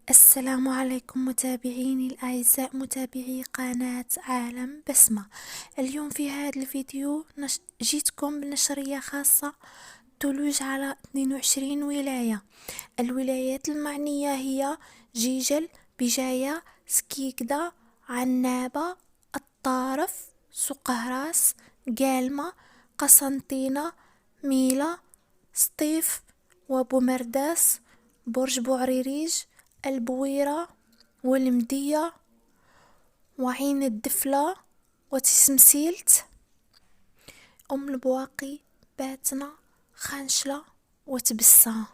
السلام عليكم متابعيني الأعزاء، متابعي قناة عالم بسمة. اليوم في هذا الفيديو جيتكم بنشرية خاصة تولوج على 22 ولاية. الولايات المعنية هي جيجل، بجاية، سكيكدا، عنابة، الطارف، سقهراس، قالمة، قسنطينة، ميلا، سطيف، وبومرداس، برج بوعريريج، البويرة، والمدية، وعين الدفلة، وتسمسيلت، أم البواقي، باتنا، خانشلة، وتبسة.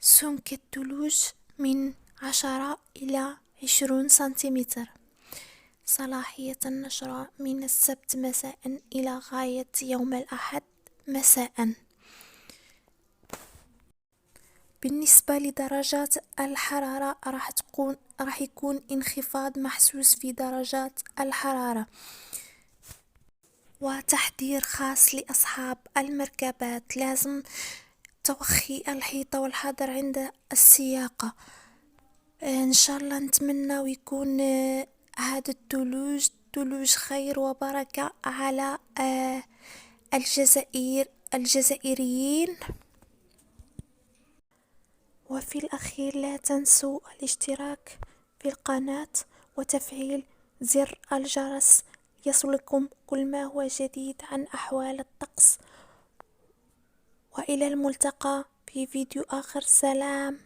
سمك الثلوج من 10 إلى 20 سنتيمتر. صلاحية النشر من السبت مساء إلى غاية يوم الأحد مساء. بالنسبة لدرجات الحرارة راح يكون انخفاض محسوس في درجات الحرارة. وتحذير خاص لأصحاب المركبات، لازم توخي الحيطة والحذر عند السياقة. إن شاء الله نتمنى ويكون هذا الثلوج خير وبركة على الجزائريين. وفي الأخير لا تنسوا الاشتراك في القناة وتفعيل زر الجرس يصلكم كل ما هو جديد عن أحوال الطقس. وإلى الملتقى في فيديو آخر. سلام.